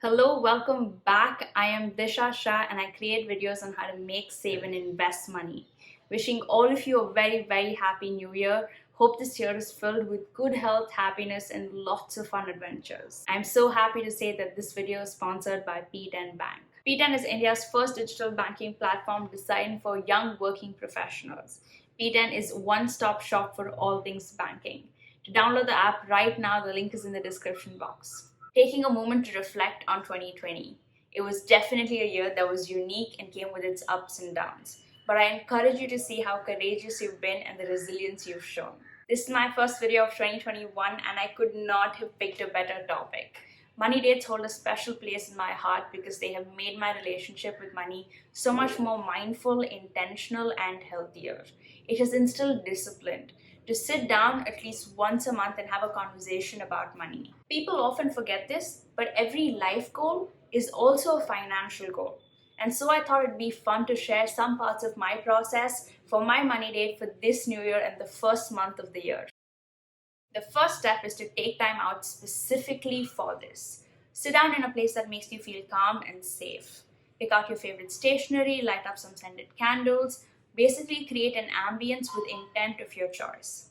Hello, welcome back. I am Disha Shah and I create videos on how to make, save, and invest money. Wishing all of you a very happy new year. Hope this year is filled with good health, happiness, and lots of fun adventures. I'm so happy to say that this video is sponsored by P10 Bank. P10 is India's first digital banking platform designed for young working professionals. P10 is one-stop shop for all things banking. To download the app right now, the link is in the description box. Taking a moment to reflect on 2020. It was definitely a year that was unique and came with its ups and downs. But I encourage you to see how courageous you've been and the resilience you've shown. This is my first video of 2021 and I could not have picked a better topic. Money dates hold a special place in my heart because they have made my relationship with money so much more mindful, intentional, and healthier. It has instilled discipline to sit down at least once a month and have a conversation about money. People often forget this, but every life goal is also a financial goal. And so I thought it'd be fun to share some parts of my process for my money date for this new year and the first month of the year. The first step is to take time out specifically for this. Sit down in a place that makes you feel calm and safe. Pick out your favorite stationery, light up some scented candles, basically create an ambience with intent of your choice.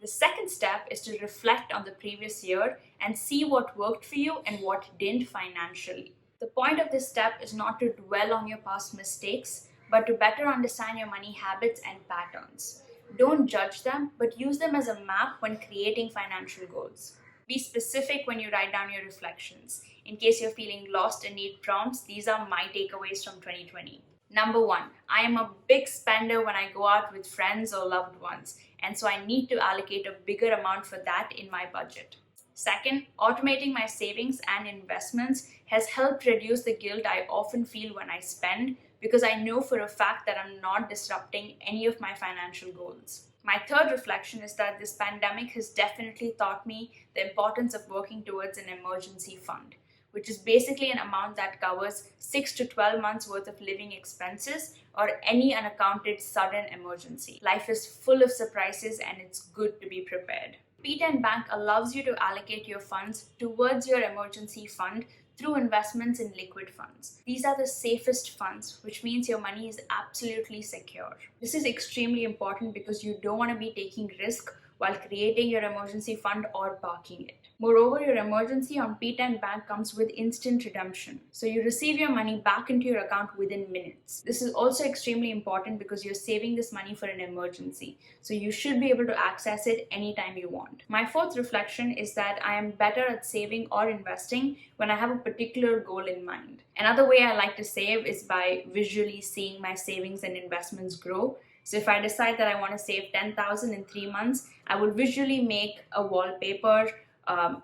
The second step is to reflect on the previous year and see what worked for you and what didn't financially. The point of this step is not to dwell on your past mistakes, but to better understand your money habits and patterns. Don't judge them, but use them as a map when creating financial goals. Be specific when you write down your reflections. In case you're feeling lost and need prompts, these are my takeaways from 2020. Number one, I am a big spender when I go out with friends or loved ones, and so I need to allocate a bigger amount for that in my budget. Second, automating my savings and investments has helped reduce the guilt I often feel when I spend because I know for a fact that I'm not disrupting any of my financial goals. My third reflection is that this pandemic has definitely taught me the importance of working towards an emergency fund, which is basically an amount that covers 6 to 12 months worth of living expenses or any unaccounted sudden emergency. Life is full of surprises and it's good to be prepared. P10 Bank allows you to allocate your funds towards your emergency fund through investments in liquid funds. These are the safest funds, which means your money is absolutely secure. This is extremely important because you don't want to be taking risk while creating your emergency fund or parking it. Moreover, your emergency on P10 Bank comes with instant redemption. So you receive your money back into your account within minutes. This is also extremely important because you're saving this money for an emergency. So you should be able to access it anytime you want. My fourth reflection is that I am better at saving or investing when I have a particular goal in mind. Another way I like to save is by visually seeing my savings and investments grow. So if I decide that I want to save 10,000 in 3 months, I would visually make a wallpaper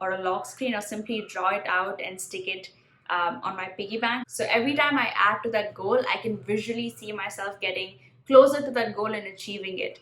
or a lock screen or simply draw it out and stick it on my piggy bank. So every time I add to that goal, I can visually see myself getting closer to that goal and achieving it.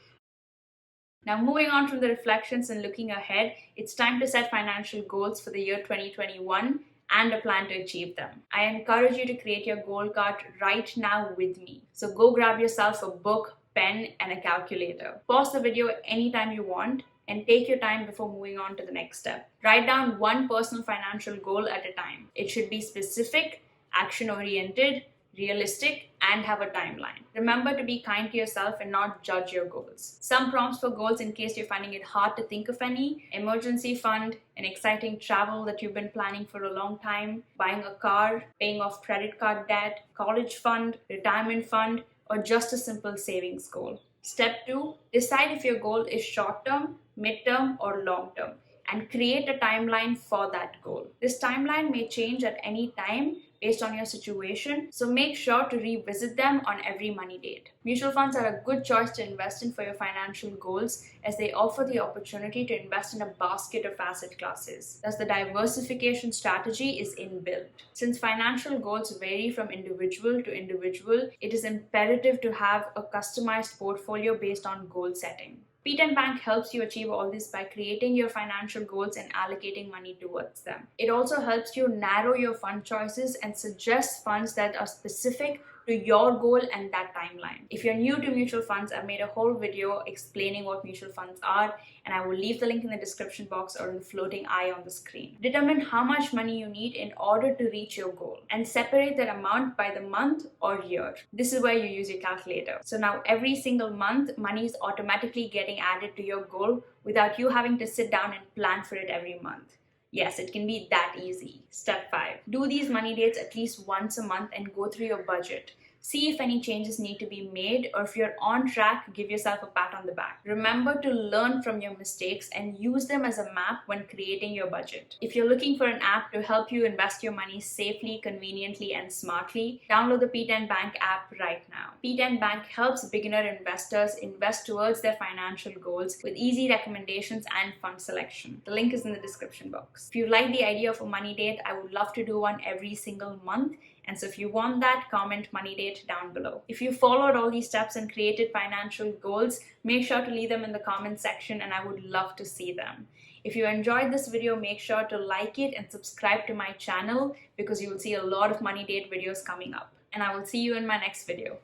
Now moving on from the reflections and looking ahead, it's time to set financial goals for the year 2021 and a plan to achieve them. I encourage you to create your goal card right now with me. So go grab yourself a book, pen, and a calculator. Pause the video anytime you want and take your time before moving on to the next step. Write down one personal financial goal at a time. It should be specific, action-oriented, realistic, and have a timeline. Remember to be kind to yourself and not judge your goals. Some prompts for goals in case you're finding it hard to think of any: emergency fund, an exciting travel that you've been planning for a long time, buying a car, paying off credit card debt, college fund, retirement fund, or just a simple savings goal. Step 2, decide if your goal is short-term, mid-term, or long-term, and create a timeline for that goal. This timeline may change at any time based on your situation, so make sure to revisit them on every money date. Mutual funds are a good choice to invest in for your financial goals as they offer the opportunity to invest in a basket of asset classes. Thus, the diversification strategy is inbuilt. Since financial goals vary from individual to individual, it is imperative to have a customized portfolio based on goal setting. P10 Bank helps you achieve all this by creating your financial goals and allocating money towards them. It also helps you narrow your fund choices and suggest funds that are specific to your goal and that timeline. If you're new to mutual funds, I've made a whole video explaining what mutual funds are, and I will leave the link in the description box or in the floating eye on the screen. Determine how much money you need in order to reach your goal and separate that amount by the month or year. This is where you use your calculator. So now every single month, money is automatically getting added to your goal without you having to sit down and plan for it every month. Yes, it can be that easy. Step 5. Do these money dates at least once a month and go through your budget. See if any changes need to be made, or if you're on track, give yourself a pat on the back. Remember to learn from your mistakes and use them as a map when creating your budget. If you're looking for an app to help you invest your money safely, conveniently, and smartly, download the P10 Bank app right now. P10 Bank helps beginner investors invest towards their financial goals with easy recommendations and fund selection. The link is in the description box. If you like the idea of a money date, I would love to do one every single month. And so if you want that, comment money date down below. If you followed all these steps and created financial goals, make sure to leave them in the comment section and I would love to see them. If you enjoyed this video, make sure to like it and subscribe to my channel because you will see a lot of money date videos coming up. And I will see you in my next video.